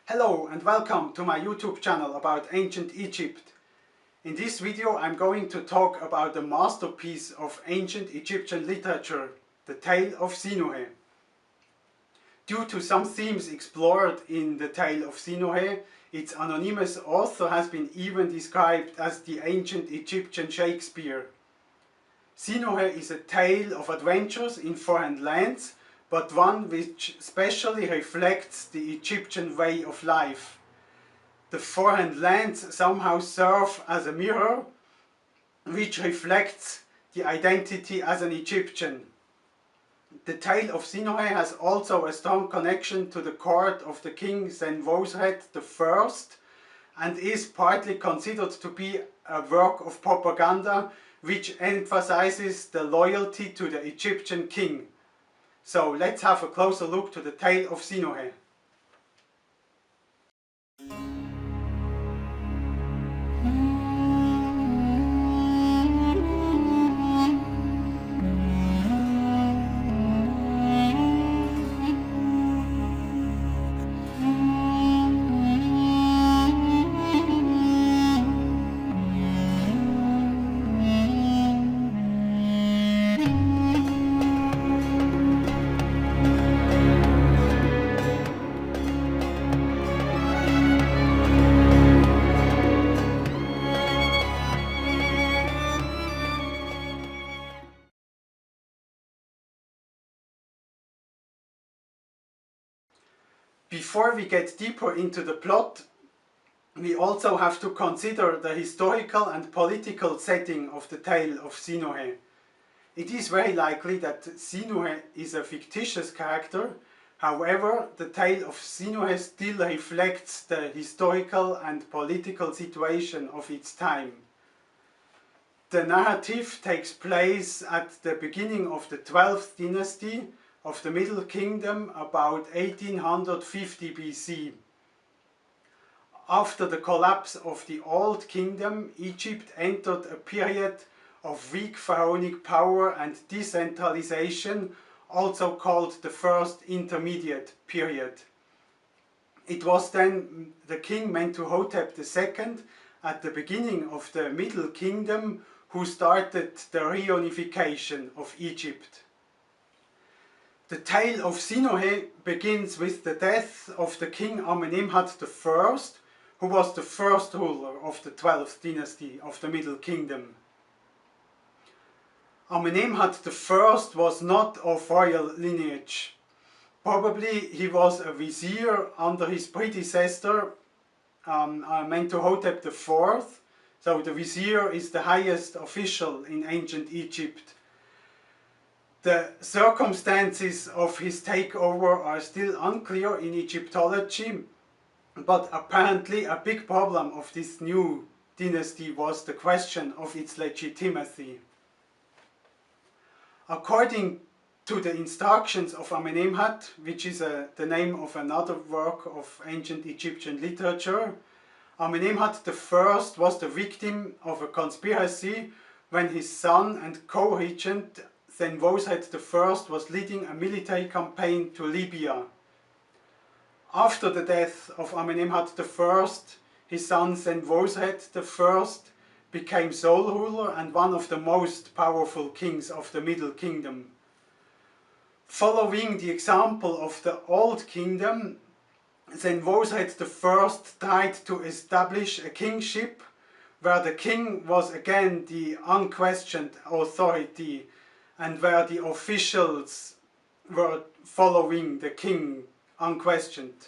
Hello and welcome to my YouTube channel about ancient Egypt. In this video I'm going to talk about the masterpiece of ancient Egyptian literature, the Tale of Sinuhe. Due to some themes explored in the Tale of Sinuhe, its anonymous author has been even described as the ancient Egyptian Shakespeare. Sinuhe is a tale of adventures in foreign lands, but one which specially reflects the Egyptian way of life. The foreign lands somehow serve as a mirror which reflects the identity as an Egyptian. The Tale of Sinuhe has also a strong connection to the court of the king Senwosret I and is partly considered to be a work of propaganda which emphasizes the loyalty to the Egyptian king. So let's have a closer look to the Tale of Sinuhe. Before we get deeper into the plot, we also have to consider the historical and political setting of the Tale of Sinuhe. It is very likely that Sinuhe is a fictitious character. However, the Tale of Sinuhe still reflects the historical and political situation of its time. The narrative takes place at the beginning of the 12th dynasty of the Middle Kingdom, about 1850 BC. After the collapse of the Old Kingdom, Egypt entered a period of weak pharaonic power and decentralization, also called the First Intermediate Period. It was then the king Mentuhotep II at the beginning of the Middle Kingdom who started the reunification of Egypt. The Tale of Sinuhe begins with the death of the king Amenemhat I, who was the first ruler of the 12th dynasty of the Middle Kingdom. Amenemhat I was not of royal lineage. Probably he was a vizier under his predecessor Mentuhotep IV, so the vizier is the highest official in ancient Egypt. The circumstances of his takeover are still unclear in Egyptology, but apparently a big problem of this new dynasty was the question of its legitimacy. According to the instructions of Amenemhat, which is the name of another work of ancient Egyptian literature, Amenemhat I was the victim of a conspiracy when his son and co-regent Senwosret I was leading a military campaign to Libya. After the death of Amenemhat I, his son Senwosret I became sole ruler and one of the most powerful kings of the Middle Kingdom. Following the example of the Old Kingdom, Senwosret I tried to establish a kingship where the king was again the unquestioned authority and where the officials were following the king unquestioned.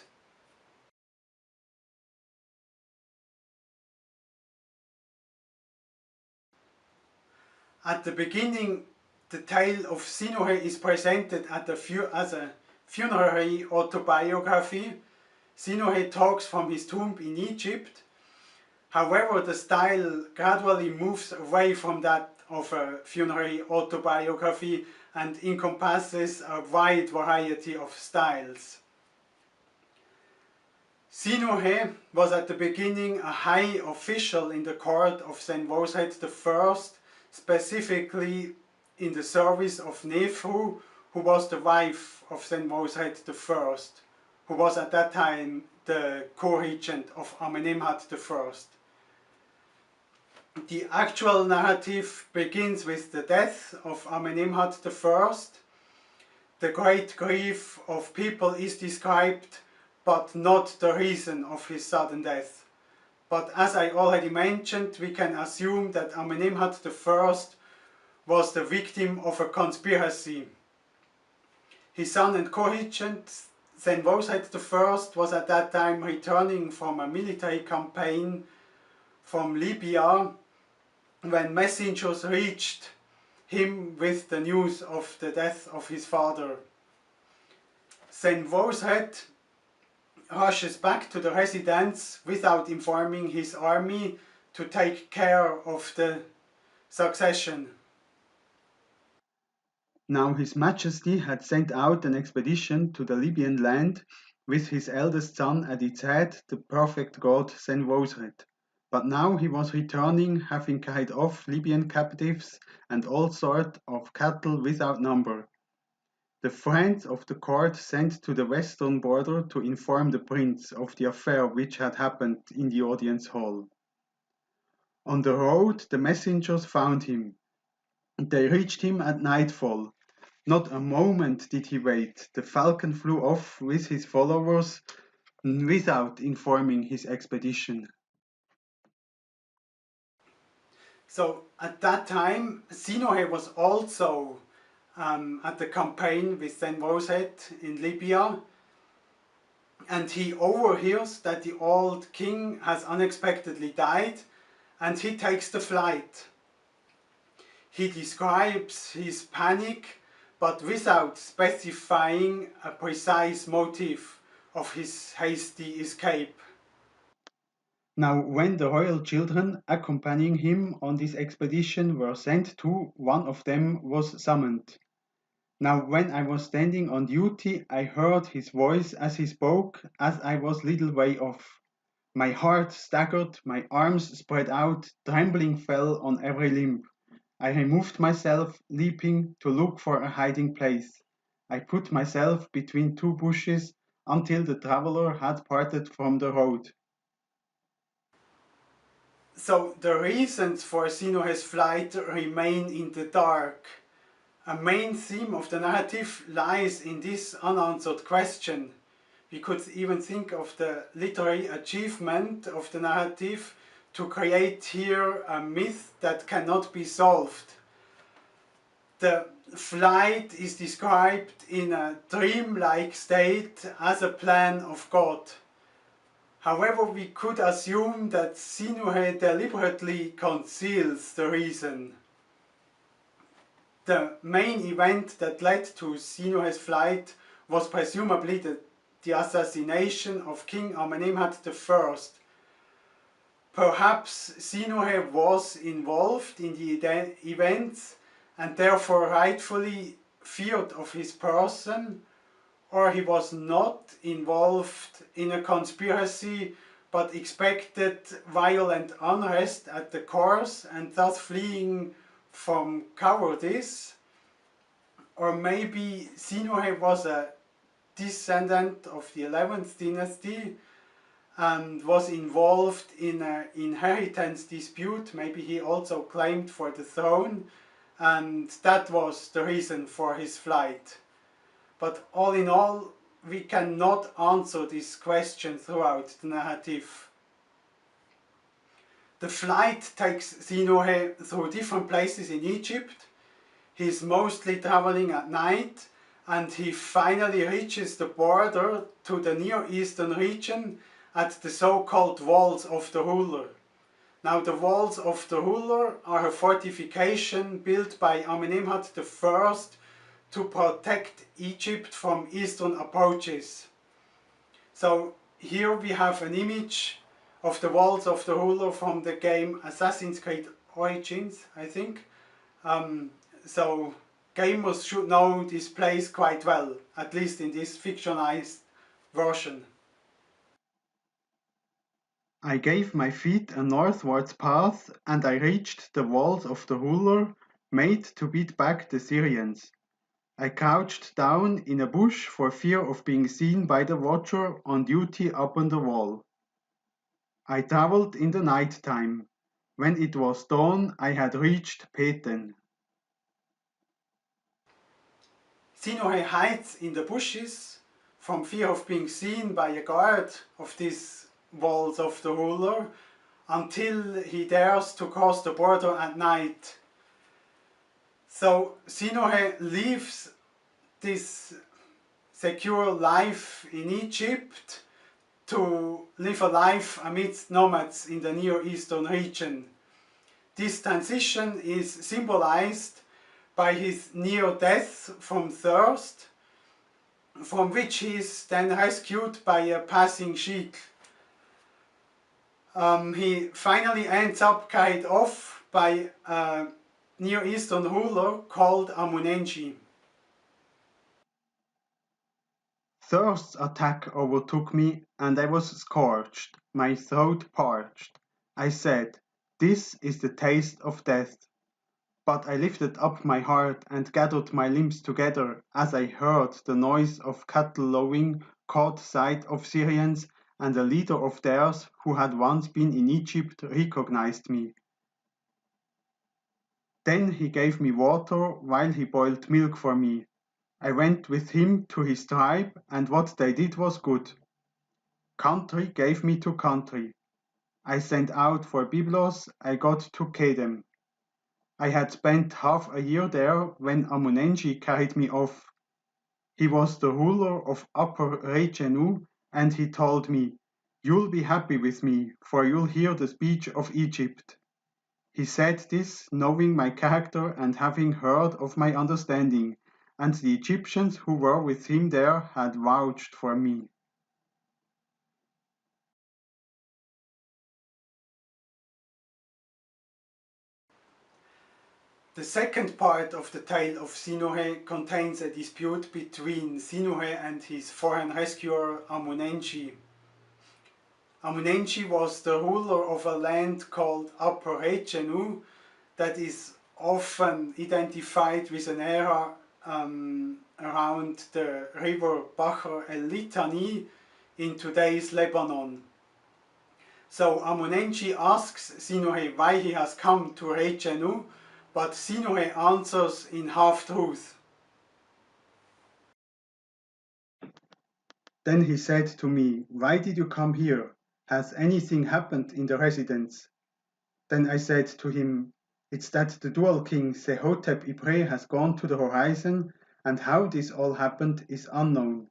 At the beginning, the Tale of Sinuhe is presented as a funerary autobiography. Sinuhe talks from his tomb in Egypt. However, the style gradually moves away from that of a funerary autobiography and encompasses a wide variety of styles. Sinuhe was at the beginning a high official in the court of Senwosret I, specifically in the service of Nefru, who was the wife of Senwosret I. who was at that time the co-regent of Amenemhat I. The actual narrative begins with the death of Amenemhat I. The great grief of people is described, but not the reason of his sudden death. But as I already mentioned, we can assume that Amenemhat I was the victim of a conspiracy. His son and co-regent, Senwoset I, was at that time returning from a military campaign from Libya when messengers reached him with the news of the death of his father. Senwoset rushes back to the residence without informing his army to take care of the succession. Now His Majesty had sent out an expedition to the Libyan land with his eldest son at its head, the prophet god Senwosret. But now he was returning, having carried off Libyan captives and all sorts of cattle without number. The friends of the court sent to the western border to inform the prince of the affair which had happened in the audience hall. On the road the messengers found him. They reached him at nightfall. Not a moment did he wait. The falcon flew off with his followers without informing his expedition. So at that time, Sinuhe was also at the campaign with Senwoset in Libya, and he overhears that the old king has unexpectedly died, and he takes the flight. He describes his panic, but without specifying a precise motive of his hasty escape. Now, when the royal children accompanying him on this expedition were sent to, one of them was summoned. Now, when I was standing on duty, I heard his voice as he spoke, as I was little way off. My heart staggered, my arms spread out, trembling fell on every limb. I removed myself, leaping to look for a hiding place. I put myself between two bushes until the traveler had parted from the road. So the reasons for Sinuhe's flight remain in the dark. A main theme of the narrative lies in this unanswered question. We could even think of the literary achievement of the narrative to create here a myth that cannot be solved. The flight is described in a dreamlike state as a plan of God. However, we could assume that Sinuhe deliberately conceals the reason. The main event that led to Sinuhe's flight was presumably the assassination of King Amenemhat I. Perhaps Sinuhe was involved in the events and therefore rightfully feared of his person, or he was not involved in a conspiracy but expected violent unrest at the course and thus fleeing from cowardice. Or maybe Sinuhe was a descendant of the 11th dynasty and was involved in an inheritance dispute. Maybe he also claimed for the throne, and that was the reason for his flight. But all in all, we cannot answer this question throughout the narrative. The flight takes Sinuhe through different places in Egypt. He is mostly traveling at night, and he finally reaches the border to the Near Eastern region at the so-called Walls of the Ruler. Now the Walls of the Ruler are a fortification built by Amenemhat I to protect Egypt from eastern approaches. So here we have an image of the Walls of the Ruler from the game Assassin's Creed Origins, I think. So gamers should know this place quite well, at least in this fictionalized version. I gave my feet a northwards path, and I reached the walls of the ruler, made to beat back the Syrians. I crouched down in a bush for fear of being seen by the watcher on duty up on the wall. I travelled in the night time. When it was dawn, I had reached Peten. Sinuhe hides in the bushes from fear of being seen by a guard of these walls of the ruler until he dares to cross the border at night. So Sinuhe lives this secure life in Egypt to live a life amidst nomads in the Near Eastern region. This transition is symbolized by his near death from thirst, from which he is then rescued by a passing sheik. He finally ends up carried off by a Near Eastern ruler called Amunenshi. Thirst's attack overtook me, and I was scorched, my throat parched. I said, "This is the taste of death." But I lifted up my heart and gathered my limbs together as I heard the noise of cattle lowing, caught sight of Syrians, and a leader of theirs who had once been in Egypt recognized me. Then he gave me water while he boiled milk for me. I went with him to his tribe, and what they did was good. Country gave me to country. I sent out for Byblos, I got to Kedem. I had spent half a year there when Amunenshi carried me off. He was the ruler of Upper Rechenu, and he told me, "You'll be happy with me, for you'll hear the speech of Egypt." He said this knowing my character and having heard of my understanding, and the Egyptians who were with him there had vouched for me. The second part of the Tale of Sinuhe contains a dispute between Sinuhe and his foreign rescuer Amunenshi. Amunenshi was the ruler of a land called Upper Rechenu that is often identified with an area around the river Bahr el-Litani in today's Lebanon. So Amunenshi asks Sinuhe why he has come to Rechenu, but Sinuhe answers in half-truth. Then he said to me, "Why did you come here? Has anything happened in the residence?" Then I said to him, "It's that the Duel King Sehotep Ibre has gone to the horizon, and how this all happened is unknown."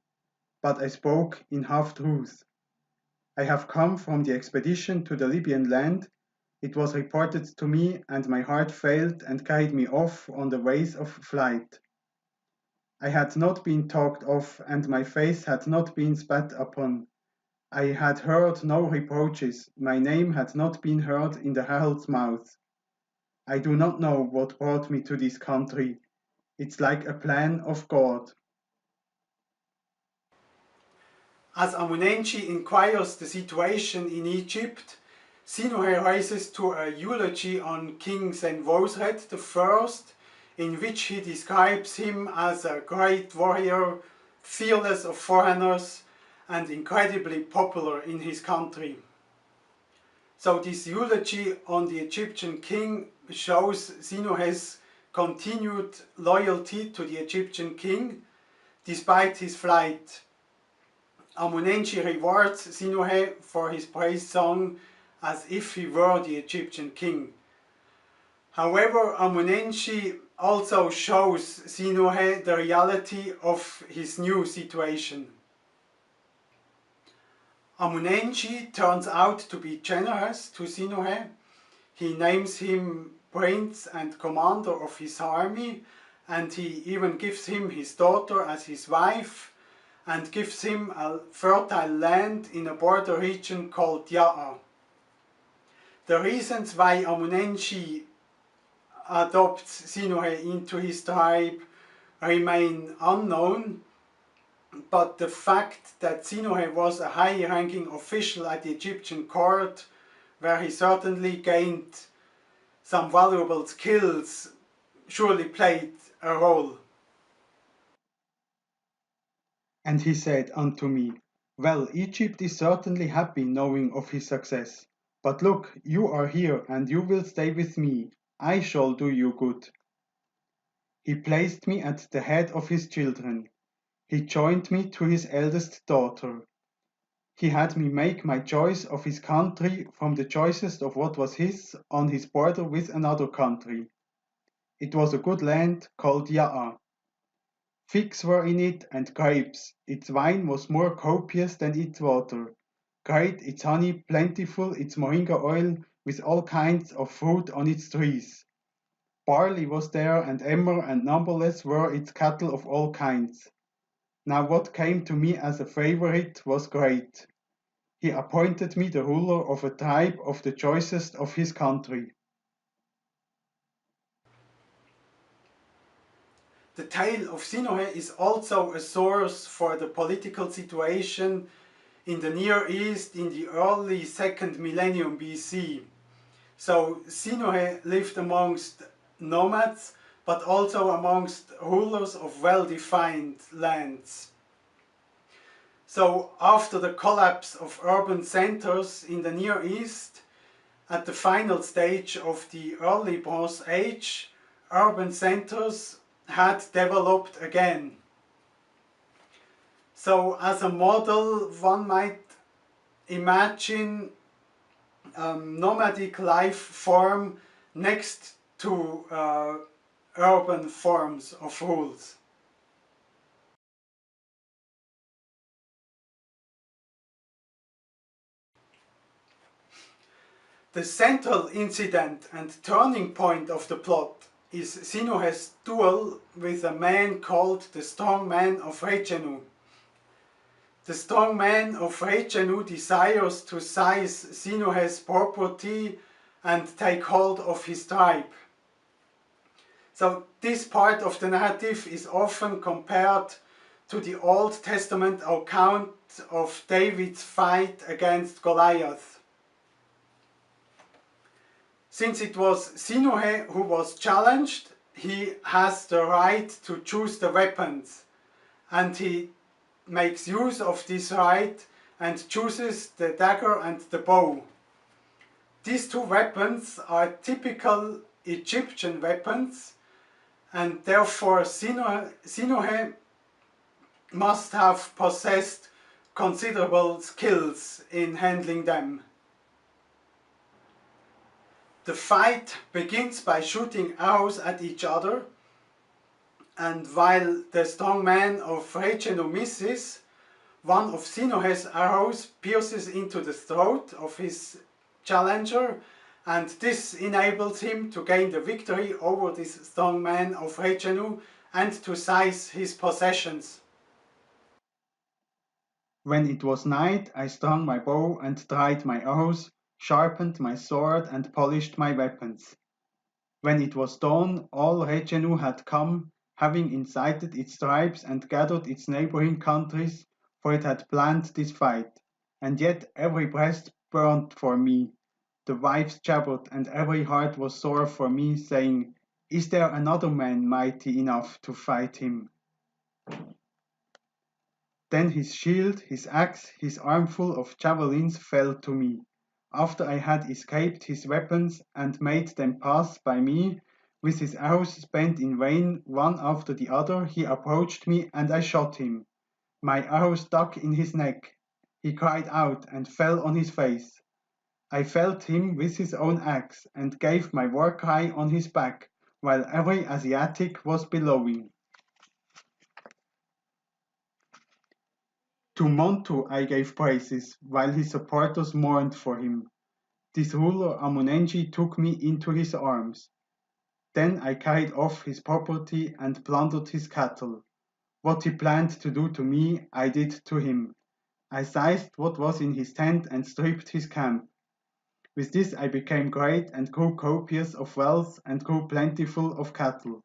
But I spoke in half-truth. "I have come from the expedition to the Libyan land. It was reported to me, and my heart failed and carried me off on the ways of flight. I had not been talked of, and my face had not been spat upon. I had heard no reproaches, my name had not been heard in the herald's mouth. I do not know what brought me to this country. It's like a plan of God." As Amunenshi inquires the situation in Egypt, Sinuhe rises to a eulogy on King Senwosret I, in which he describes him as a great warrior, fearless of foreigners, and incredibly popular in his country. So this eulogy on the Egyptian king shows Sinuhe's continued loyalty to the Egyptian king despite his flight. Amunenshi rewards Sinuhe for his praise song as if he were the Egyptian king. However, Amunenshi also shows Sinuhe the reality of his new situation. Amunenshi turns out to be generous to Sinuhe. He names him prince and commander of his army, and he even gives him his daughter as his wife, and gives him a fertile land in a border region called Ya'a. The reasons why Amunenshi adopts Sinuhe into his tribe remain unknown, but the fact that Sinuhe was a high-ranking official at the Egyptian court, where he certainly gained some valuable skills, surely played a role. And he said unto me, Well, Egypt is certainly happy knowing of his success. But look, you are here, and you will stay with me. I shall do you good. He placed me at the head of his children. He joined me to his eldest daughter. He had me make my choice of his country from the choicest of what was his on his border with another country. It was a good land called Ya'a. Figs were in it and grapes. Its wine was more copious than its water. Great its honey, plentiful its moringa oil, with all kinds of fruit on its trees. Barley was there, and emmer, and numberless were its cattle of all kinds. Now what came to me as a favorite was great. He appointed me the ruler of a tribe of the choicest of his country. The Tale of Sinuhe is also a source for the political situation in the Near East in the early 2nd millennium BC. So Sinuhe lived amongst nomads, but also amongst rulers of well-defined lands. So after the collapse of urban centers in the Near East, at the final stage of the early Bronze Age, urban centers had developed again. So as a model, one might imagine nomadic life form next to urban forms of rules. The central incident and turning point of the plot is Sinuhe's duel with a man called the Strong Man of Rechenu. The Strong Man of Rechenu desires to seize Sinuhe's property and take hold of his tribe. So this part of the narrative is often compared to the Old Testament account of David's fight against Goliath. Since it was Sinuhe who was challenged, he has the right to choose the weapons, and he makes use of this right and chooses the dagger and the bow. These two weapons are typical Egyptian weapons, and therefore Sinuhe must have possessed considerable skills in handling them. The fight begins by shooting arrows at each other, and while the strong man of Rechenu misses, one of Sinuhe's arrows pierces into the throat of his challenger, and this enables him to gain the victory over this strong man of Rechenu and to seize his possessions. When it was night, I strung my bow and tried my arrows, sharpened my sword and polished my weapons. When it was dawn, all Rechenu had come, having incited its tribes and gathered its neighboring countries, for it had planned this fight. And yet every breast burned for me, the wives jabbered, and every heart was sore for me, saying, Is there another man mighty enough to fight him? Then his shield, his axe, his armful of javelins fell to me. After I had escaped his weapons and made them pass by me, with his arrows spent in vain, one after the other, he approached me and I shot him. My arrow stuck in his neck. He cried out and fell on his face. I felled him with his own axe and gave my war cry on his back, while every Asiatic was bellowing. To Montu I gave praises, while his supporters mourned for him. This ruler Amunenshi took me into his arms. Then I carried off his property and plundered his cattle. What he planned to do to me, I did to him. I seized what was in his tent and stripped his camp. With this I became great and grew copious of wealth and grew plentiful of cattle.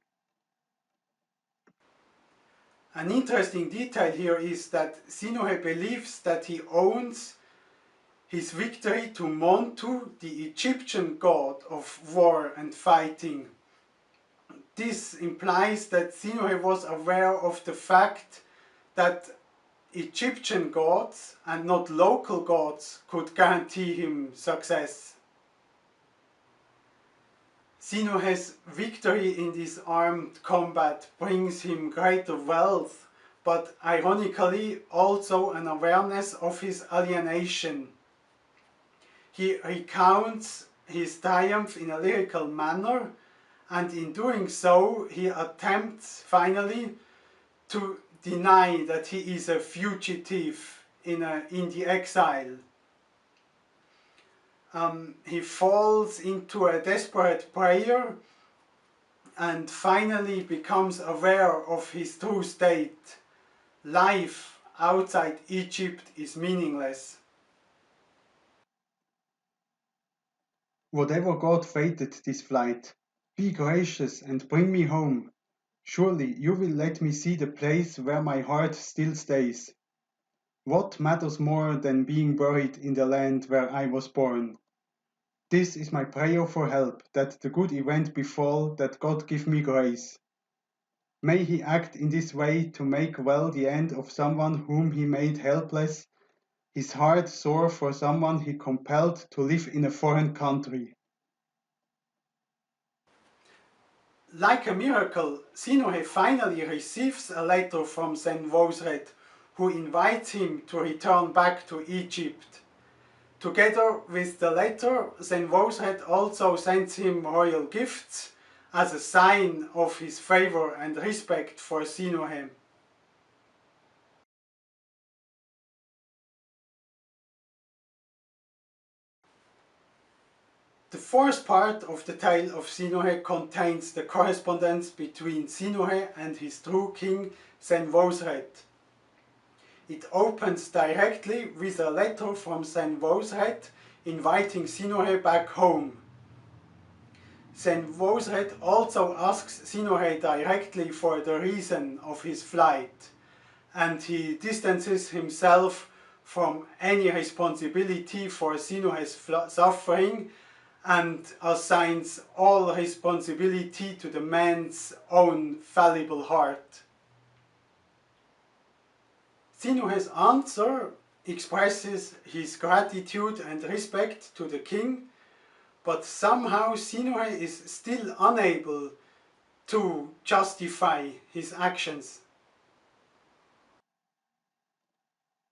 An interesting detail here is that Sinuhe believes that he owns his victory to Montu, the Egyptian god of war and fighting. This implies that Sinuhe was aware of the fact that Egyptian gods and not local gods could guarantee him success. Sinuhe's victory in this armed combat brings him greater wealth, but ironically also an awareness of his alienation. He recounts his triumph in a lyrical manner, and in doing so he attempts finally to deny that he is a fugitive in the exile. He falls into a desperate prayer and finally becomes aware of his true state. Life outside Egypt is meaningless. Whatever God fated this flight, be gracious and bring me home. Surely you will let me see the place where my heart still stays. What matters more than being buried in the land where I was born? This is my prayer for help, that the good event befall, that God give me grace. May he act in this way to make well the end of someone whom he made helpless, his heart sore for someone he compelled to live in a foreign country. Like a miracle, Sinuhe finally receives a letter from Senwosret, who invites him to return back to Egypt. Together with the letter, Senwosret also sends him royal gifts as a sign of his favor and respect for Sinuhe. The fourth part of the Tale of Sinuhe contains the correspondence between Sinuhe and his true king Senwosret. It opens directly with a letter from Senwosret inviting Sinuhe back home. Senwosret also asks Sinuhe directly for the reason of his flight, and he distances himself from any responsibility for Sinuhe's suffering and assigns all responsibility to the man's own fallible heart. Sinuhe's answer expresses his gratitude and respect to the king, but somehow Sinuhe is still unable to justify his actions.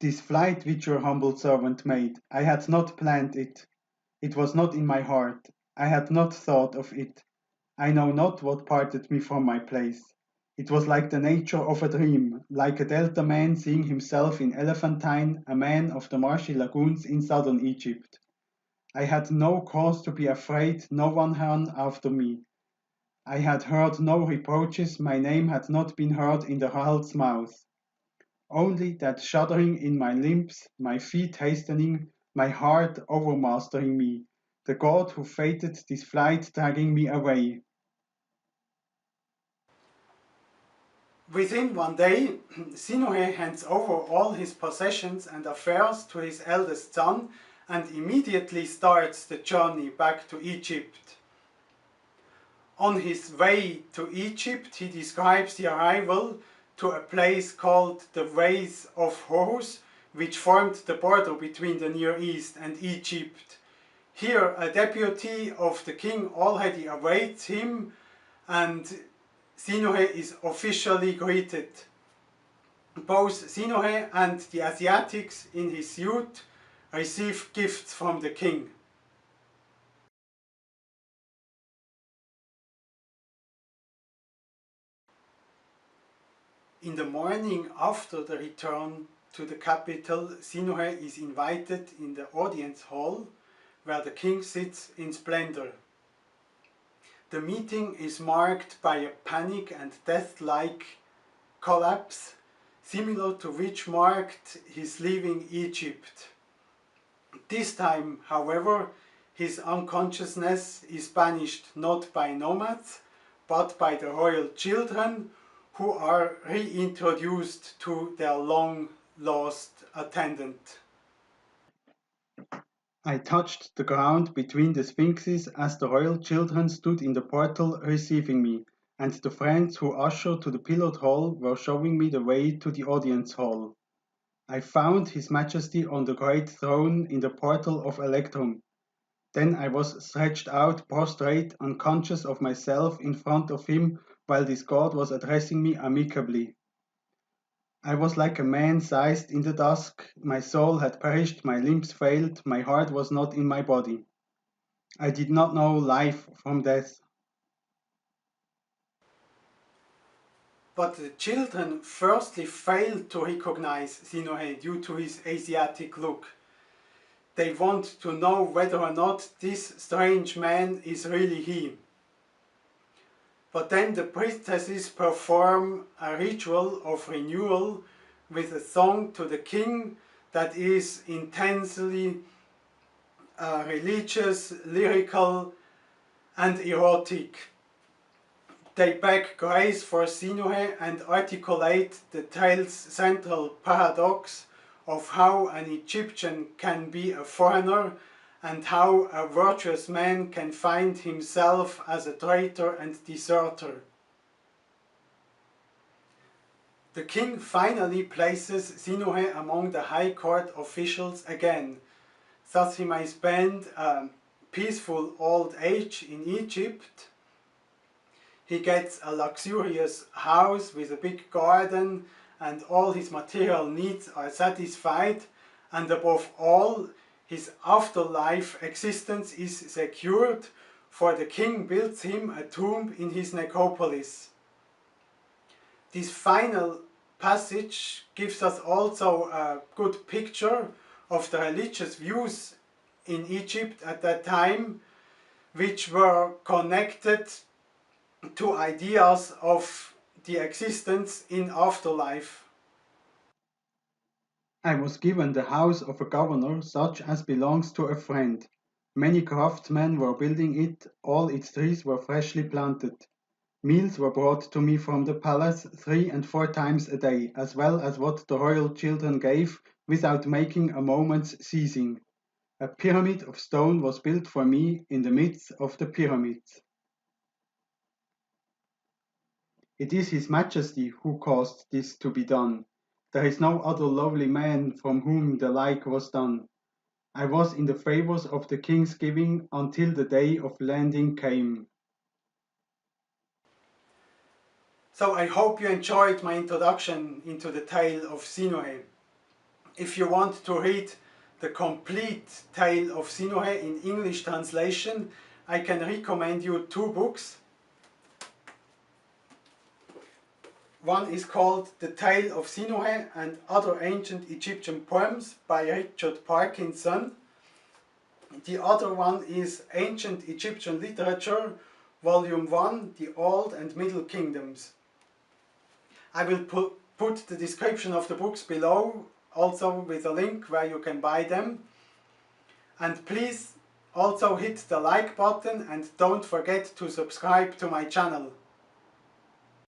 This flight which your humble servant made, I had not planned it. It was not in my heart. I had not thought of it. I know not what parted me from my place. It was like the nature of a dream, like a Delta man seeing himself in Elephantine, a man of the marshy lagoons in southern Egypt. I had no cause to be afraid, no one ran after me. I had heard no reproaches, my name had not been heard in the herald's mouth. Only that shuddering in my limbs, my feet hastening, my heart overmastering me, the God who fated this flight dragging me away. Within one day, Sinuhe hands over all his possessions and affairs to his eldest son and immediately starts the journey back to Egypt. On his way to Egypt, he describes the arrival to a place called the Ways of Horus, which formed the border between the Near East and Egypt. Here, a deputy of the king already awaits him, and Sinuhe is officially greeted. Both Sinuhe and the Asiatics in his youth receive gifts from the king. In the morning after the return to the capital, Sinuhe is invited in the audience hall where the king sits in splendor. The meeting is marked by a panic and death-like collapse, similar to which marked his leaving Egypt. This time, however, his unconsciousness is banished not by nomads, but by the royal children, who are reintroduced to their long-lost attendant. I touched the ground between the sphinxes as the royal children stood in the portal receiving me, and the friends who ushered to the pillared hall were showing me the way to the audience hall. I found His Majesty on the great throne in the portal of Electrum. Then I was stretched out, prostrate, unconscious of myself in front of him, while this God was addressing me amicably. I was like a man seized in the dusk. My soul had perished, my limbs failed, my heart was not in my body. I did not know life from death. But the children firstly failed to recognize Sinuhe due to his Asiatic look. They want to know whether or not this strange man is really he. But then the priestesses perform a ritual of renewal with a song to the king that is intensely religious, lyrical and erotic. They beg grace for Sinuhe and articulate the tale's central paradox of how an Egyptian can be a foreigner and how a virtuous man can find himself as a traitor and deserter. The king finally places Sinuhe among the high court officials again, thus he may spend a peaceful old age in Egypt. He gets a luxurious house with a big garden and all his material needs are satisfied, and above all, his afterlife existence is secured, for the king builds him a tomb in his necropolis. This final passage gives us also a good picture of the religious views in Egypt at that time, which were connected to ideas of the existence in afterlife. I was given the house of a governor such as belongs to a friend. Many craftsmen were building it, all its trees were freshly planted. Meals were brought to me from the palace 3 and 4 times a day, as well as what the royal children gave, without making a moment's ceasing. A pyramid of stone was built for me in the midst of the pyramids. It is His Majesty who caused this to be done. There is no other lovely man from whom the like was done. I was in the favours of the king's giving until the day of landing came. So I hope you enjoyed my introduction into the Tale of Sinuhe. If you want to read the complete Tale of Sinuhe in English translation, I can recommend you 2 books. One is called The Tale of Sinuhe and Other Ancient Egyptian Poems by Richard Parkinson. The other one is Ancient Egyptian Literature, Volume 1, The Old and Middle Kingdoms. I will put the description of the books below, also with a link where you can buy them. And please also hit the like button and don't forget to subscribe to my channel.